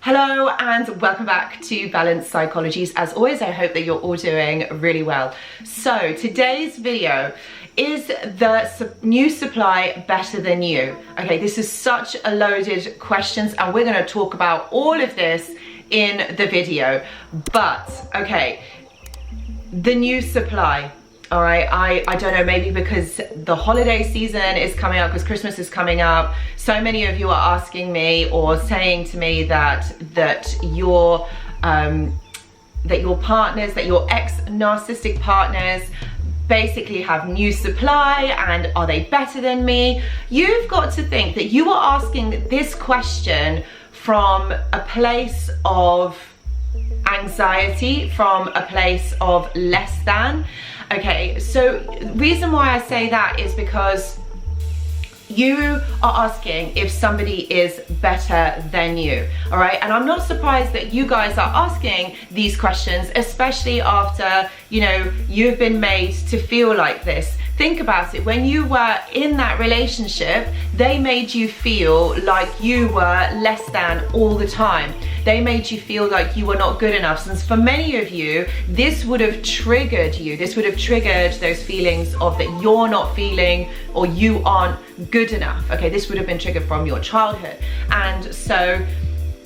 Hello and welcome back to Balanced Psychologies. As always, I hope that you're all doing really well. So today's video is the new supply better than you? Okay, this is such a loaded questions and we're going to talk about all of this in the video. But okay, the new supply. All right, I don't know, maybe because the holiday season is coming up, because Christmas is coming up. So many of you are asking me or saying to me that your partners, that your ex-narcissistic partners basically have new supply, and are they better than me? You've got to think that you are asking this question from a place of anxiety, from a place of less than. Okay, so reason why I say that is because you are asking if somebody is better than you, all right? And I'm not surprised that you guys are asking these questions, especially after, you know, you've been made to feel like this. Think about it. When you were in that relationship, they made you feel like you were less than all the time. They made you feel like you were not good enough. Since for many of you, this would have triggered you. This would have triggered those feelings of that you're not feeling or you aren't good enough. Okay, this would have been triggered from your childhood. And so,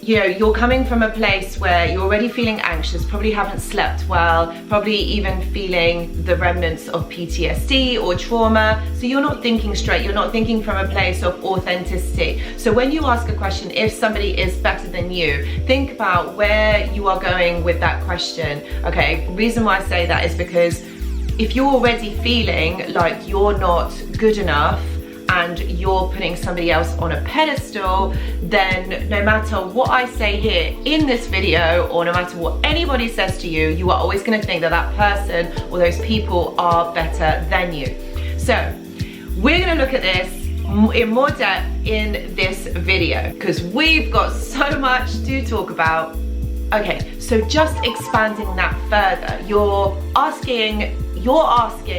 you know, you're coming from a place where you're already feeling anxious, probably haven't slept well, probably even feeling the remnants of PTSD or trauma. So you're not thinking straight, you're not thinking from a place of authenticity. So when you ask a question, if somebody is better than you, think about where you are going with that question. Okay, reason why I say that is because if you're already feeling like you're not good enough, and you're putting somebody else on a pedestal, then no matter what I say here in this video, or no matter what anybody says to you, you are always going to think that that person or those people are better than you. So we're going to look at this in more depth in this video because we've got so much to talk about. Okay, so just expanding that further, you're asking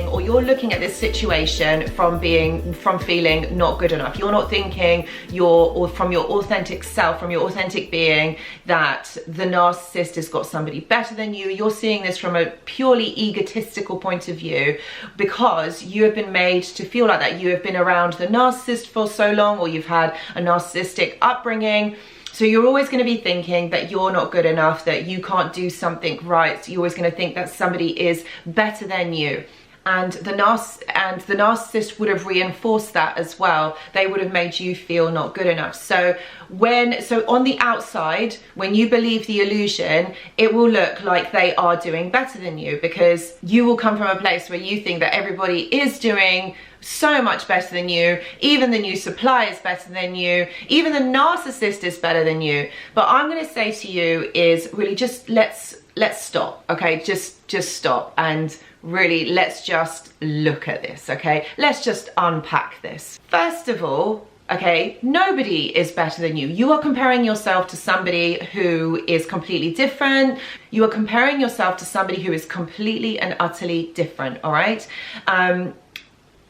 or you're looking at this situation from feeling not good enough. You're not thinking from your authentic self, from your authentic being, that the narcissist has got somebody better than you. You're seeing this from a purely egotistical point of view because you have been made to feel like that. You have been around the narcissist for so long, or you've had a narcissistic upbringing. So you're always going to be thinking that you're not good enough, that you can't do something right. You're always going to think that somebody is better than you. And the narcissist would have reinforced that as well. They would have made you feel not good enough. So on the outside, when you believe the illusion, it will look like they are doing better than you, because you will come from a place where you think that everybody is doing so much better than you. Even the new supply is better than you. Even the narcissist is better than you. But I'm going to say to you is really just let's stop. Okay, just stop and really let's just look at this. Okay, let's just unpack this. First of all, okay, nobody is better than you. You are comparing yourself to somebody who is completely different. You are comparing yourself to somebody who is completely and utterly different. All right.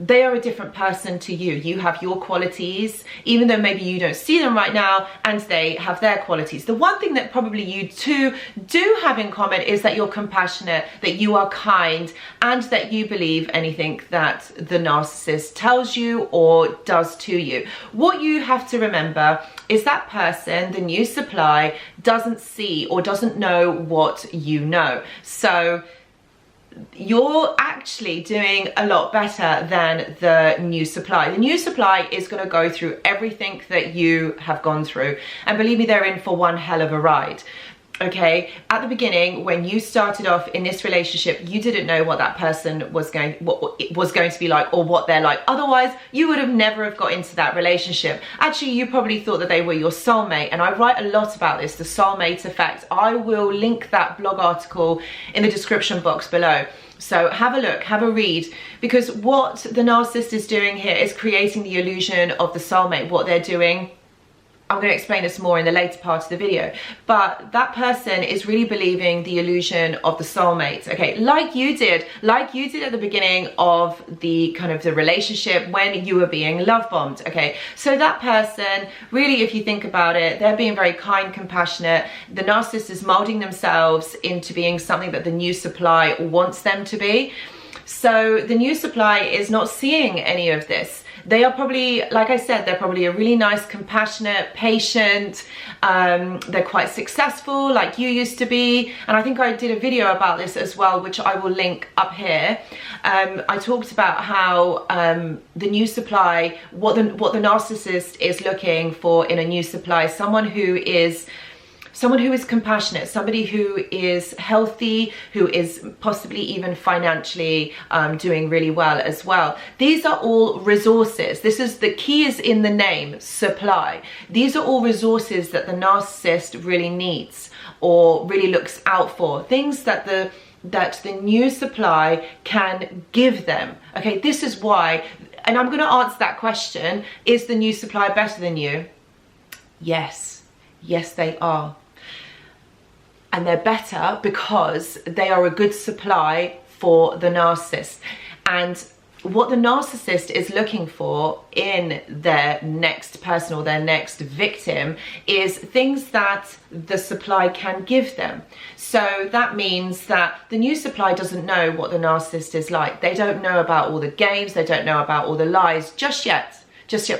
They are a different person to you. You have your qualities, even though maybe you don't see them right now, and they have their qualities. The one thing that probably you two do have in common is that you're compassionate, that you are kind, and that you believe anything that the narcissist tells you or does to you. What you have to remember is that person, the new supply, doesn't see or doesn't know what you know. So you're actually doing a lot better than the new supply. The new supply is going to go through everything that you have gone through, and believe me, they're in for one hell of a ride. Okay, at the beginning, when you started off in this relationship, you didn't know what that person was going to be like, or what they're like. Otherwise, you would have never have got into that relationship. Actually, you probably thought that they were your soulmate, and I write a lot about this, the soulmate effect. I will link that blog article in the description box below. So have a look, have a read, because what the narcissist is doing here is creating the illusion of the soulmate. What they're doing I'm going to explain this more in the later part of the video, but that person is really believing the illusion of the soulmate, okay, like you did at the beginning of the kind of the relationship when you were being love bombed, okay. So that person, really, if you think about it, they're being very kind, compassionate. The narcissist is molding themselves into being something that the new supply wants them to be. So the new supply is not seeing any of this. They are probably, like I said, they're probably a really nice, compassionate, patient, they're quite successful like you used to be. And I think I did a video about this as well, which I will link up here. I talked about how the new supply, what the narcissist is looking for in a new supply, someone who is compassionate, somebody who is healthy, who is possibly even financially doing really well as well. These are all resources. This is the key, is in the name, supply. These are all resources that the narcissist really needs or really looks out for. Things that the new supply can give them. Okay, this is why, and I'm going to answer that question, is the new supply better than you? Yes. Yes, they are. And they're better because they are a good supply for the narcissist. And what the narcissist is looking for in their next person or their next victim is things that the supply can give them. So that means that the new supply doesn't know what the narcissist is like. They don't know about all the games. They don't know about all the lies just yet,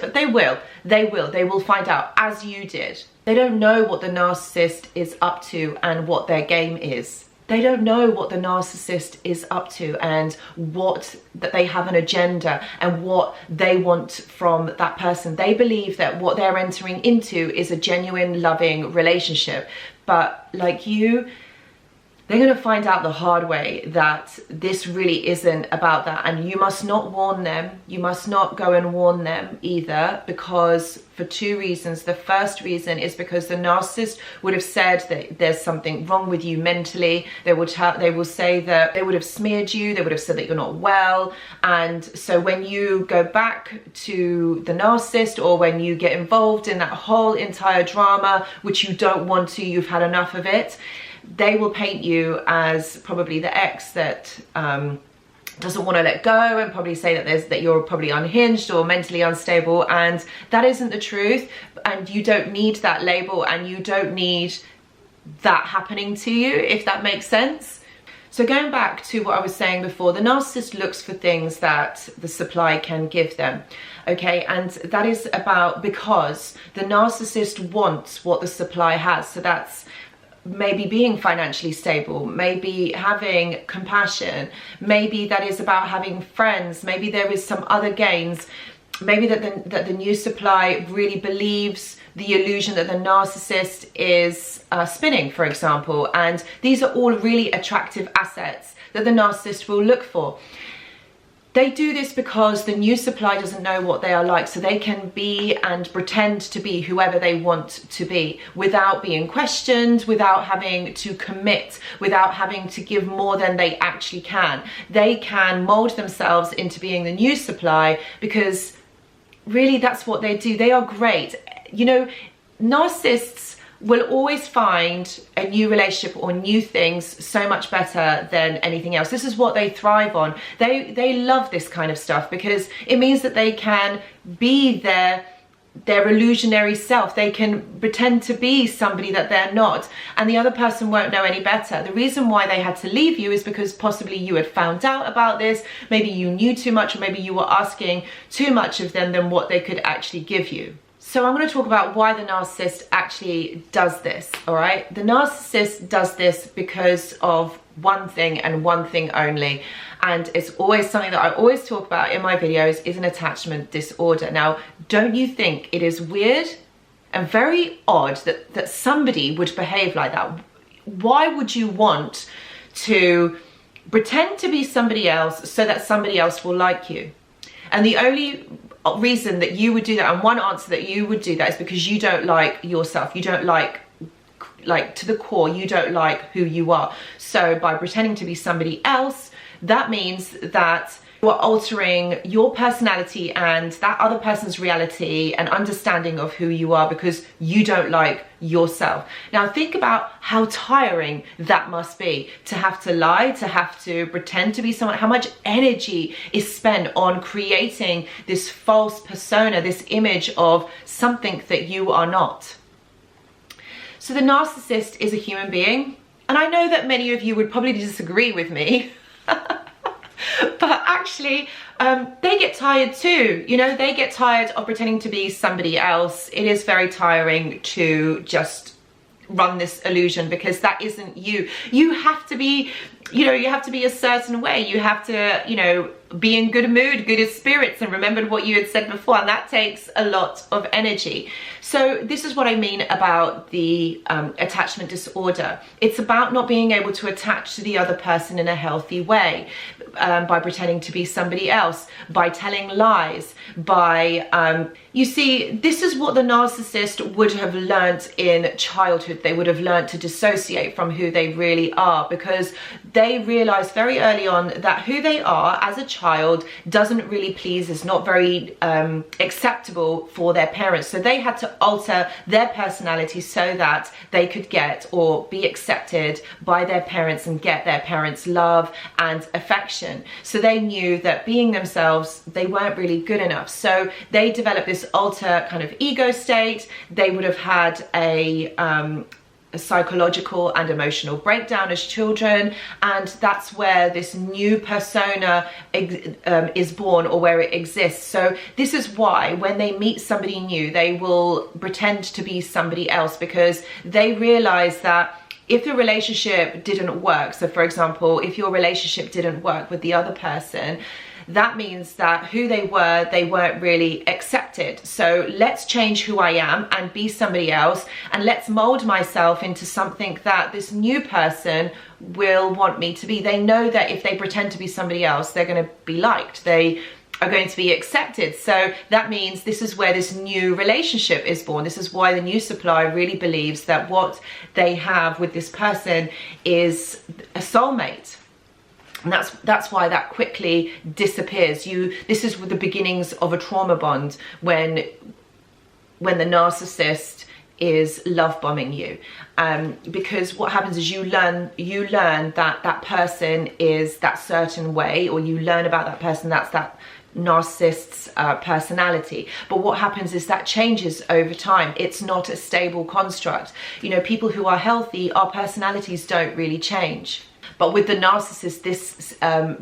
but they will find out, as you did. They don't know what the narcissist is up to and what their game is. They don't know what the narcissist is up to and that they have an agenda and what they want from that person. They believe that what they're entering into is a genuine, loving relationship. But like you, they're going to find out the hard way that this really isn't about that. And you must not warn them. You must not go and warn them either, because for two reasons. The first reason is because the narcissist would have said that there's something wrong with you mentally. They will say that they would have smeared you. They would have said that you're not well. And so when you go back to the narcissist, or when you get involved in that whole entire drama, which you don't want to, you've had enough of it, they will paint you as probably the ex that doesn't want to let go, and probably say that you're probably unhinged or mentally unstable, and that isn't the truth. And you don't need that label, and you don't need that happening to you, if that makes sense. So going back to what I was saying before, the narcissist looks for things that the supply can give them. Okay, and that is because the narcissist wants what the supply has. So that's maybe being financially stable, maybe having compassion, maybe that is about having friends, maybe there is some other gains, maybe that the new supply really believes the illusion that the narcissist is spinning, for example. And these are all really attractive assets that the narcissist will look for. They do this because the new supply doesn't know what they are like, so they can be and pretend to be whoever they want to be without being questioned, without having to commit, without having to give more than they actually can. They can mold themselves into being the new supply because really that's what they do. They are great. You know, narcissists will always find a new relationship or new things so much better than anything else. This is what they thrive on. They love this kind of stuff because it means that they can be their illusionary self. They can pretend to be somebody that they're not, and the other person won't know any better. The reason why they had to leave you is because possibly you had found out about this, maybe you knew too much, or maybe you were asking too much of them than what they could actually give you. So I'm going to talk about why the narcissist actually does this, all right? The narcissist does this because of one thing and one thing only. And it's always something that I always talk about in my videos, is an attachment disorder. Now, don't you think it is weird and very odd that somebody would behave like that? Why would you want to pretend to be somebody else so that somebody else will like you? And the only reason that you would do that, and one answer that you would do that, is because you don't like yourself. You don't like to the core, you don't like who you are. So by pretending to be somebody else, that means that You are altering your personality and that other person's reality and understanding of who you are because you don't like yourself. Now think about how tiring that must be, to have to lie, to have to pretend to be someone. How much energy is spent on creating this false persona, this image of something that you are not. So the narcissist is a human being, and I know that many of you would probably disagree with me. But actually, they get tired too. You know, they get tired of pretending to be somebody else. It is very tiring to just run this illusion because that isn't you. You have to be, you know, you have to be a certain way. You have to, you know, be in good mood, good spirits, and remember what you had said before, and that takes a lot of energy. So this is what I mean about the attachment disorder. It's about not being able to attach to the other person in a healthy way, by pretending to be somebody else, by telling lies, by you see, this is what the narcissist would have learnt in childhood. They would have learnt to dissociate from who they really are, because they realized very early on that who they are as a child doesn't really please, is not very acceptable for their parents. So they had to alter their personality so that they could get or be accepted by their parents and get their parents' love and affection. So they knew that being themselves, they weren't really good enough. So they developed this alter kind of ego state. They would have had a psychological and emotional breakdown as children, and that's where this new persona is born, or where it exists. So this is why when they meet somebody new, they will pretend to be somebody else, because they realize that if the relationship didn't work, so for example, if your relationship didn't work with the other person, that means that who they weren't really accepted. So let's change who I am and be somebody else, and let's mold myself into something that this new person will want me to be. They know that if they pretend to be somebody else, they're going to be liked. They are going to be accepted. So that means this is where this new relationship is born. This is why the new supply really believes that what they have with this person is a soulmate. And that's why that quickly disappears. This is with the beginnings of a trauma bond, when the narcissist is love bombing you, because what happens is you learn that that person is that certain way, or you learn about that person, that's that narcissist's personality. But what happens is that changes over time. It's not a stable construct. You know, people who are healthy, our personalities don't really change. But with the narcissist,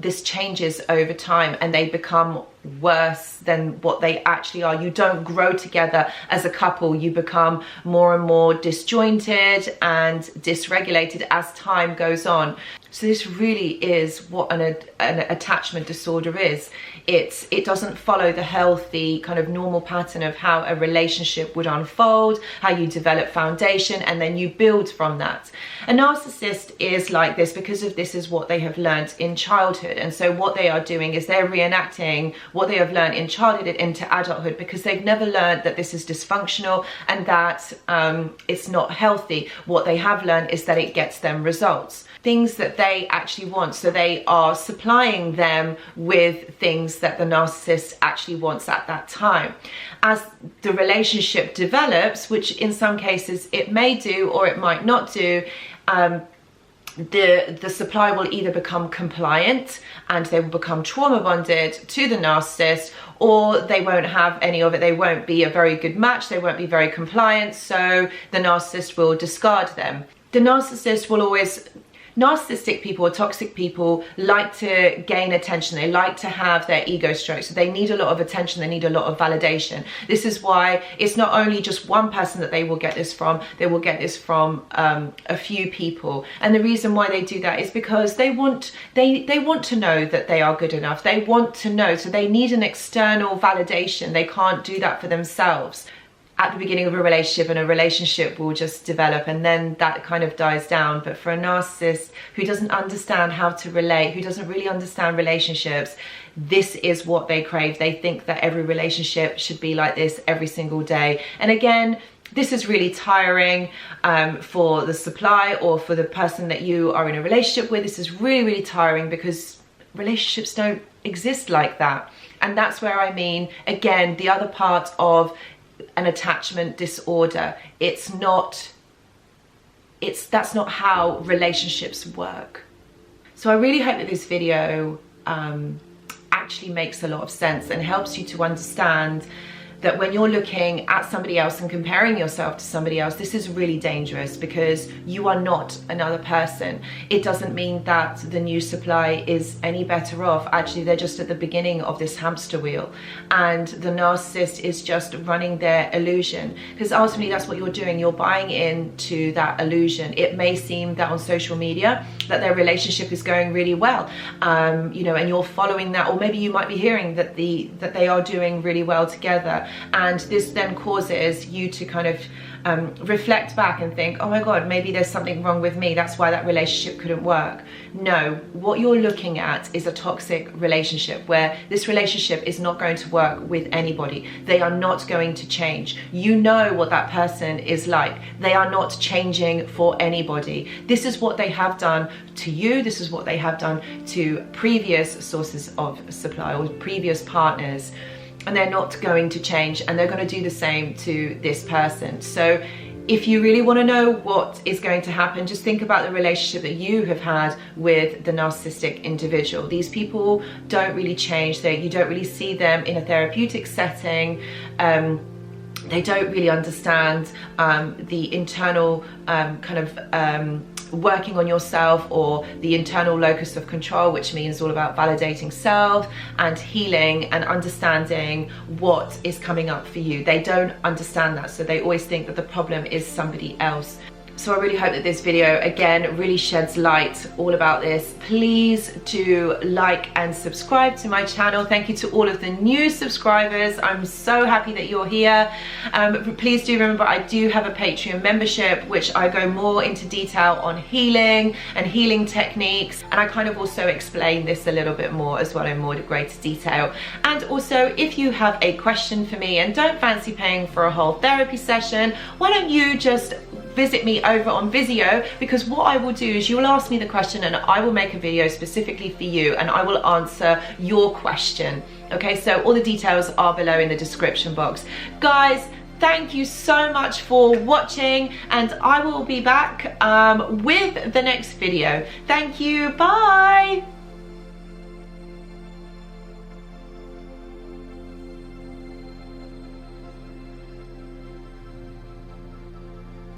this changes over time, and they become worse than what they actually are. You don't grow together as a couple. You become more and more disjointed and dysregulated as time goes on. So this really is what an attachment disorder is. It doesn't follow the healthy kind of normal pattern of how a relationship would unfold, how you develop foundation, and then you build from that. A narcissist is like this because of this is what they have learned in childhood. And so what they are doing is they're reenacting what they have learned in childhood into adulthood, because they've never learned that this is dysfunctional and that it's not healthy. What they have learned is that it gets them results, things that they actually want. So they are supplying them with things that the narcissist actually wants at that time. As the relationship develops, which in some cases it may do or it might not do, the supply will either become compliant and they will become trauma bonded to the narcissist, or they won't have any of it. They won't be a very good match. They won't be very compliant. So the narcissist will discard them. The narcissist will always... Narcissistic people or toxic people like to gain attention. They like to have their ego stroked. So they need a lot of attention. They need a lot of validation. This is why it's not only just one person that they will get this from. They will get this from a few people. And the reason why they do that is because they want to know that they are good enough. They want to know. So they need an external validation. They can't do that for themselves at the beginning of a relationship, and a relationship will just develop and then that kind of dies down. But for a narcissist who doesn't understand how to relate, who doesn't really understand relationships, this is what they crave. They think that every relationship should be like this every single day. And again, this is really tiring for the supply or for the person that you are in a relationship with. This is really, really tiring because relationships don't exist like that. And that's where I mean, again, the other part of an attachment disorder. That's not how relationships work. So I really hope that this video actually makes a lot of sense and helps you to understand that when you're looking at somebody else and comparing yourself to somebody else, this is really dangerous, because you are not another person. It doesn't mean that the new supply is any better off. Actually, they're just at the beginning of this hamster wheel, and the narcissist is just running their illusion, because ultimately that's what you're doing. You're buying into that illusion. It may seem that on social media that their relationship is going really well, you know, and you're following that, or maybe you might be hearing that they are doing really well together. And this then causes you to kind of reflect back and think, oh my God, maybe there's something wrong with me. That's why that relationship couldn't work. No, what you're looking at is a toxic relationship where this relationship is not going to work with anybody. They are not going to change. You know what that person is like. They are not changing for anybody. This is what they have done to you. This is what they have done to previous sources of supply or previous partners. And they're not going to change, and they're going to do the same to this person. So if you really want to know what is going to happen, just think about the relationship that you have had with the narcissistic individual. These people don't really change. You don't really see them in a therapeutic setting. They don't really understand the internal working on yourself, or the internal locus of control, which means all about validating self and healing and understanding what is coming up for you. They don't understand that, so they always think that the problem is somebody else. So I really hope that this video, again, really sheds light all about this. Please do like and subscribe to my channel. Thank you to all of the new subscribers. I'm so happy that you're here. Please do remember, I do have a Patreon membership, which I go more into detail on healing and healing techniques. And I kind of also explain this a little bit more as well in more greater detail. And also, if you have a question for me and don't fancy paying for a whole therapy session, why don't you just visit me over on Vizio, because what I will do is you will ask me the question and I will make a video specifically for you and I will answer your question. Okay, so all the details are below in the description box. Guys, thank you so much for watching, and I will be back with the next video. Thank you, bye.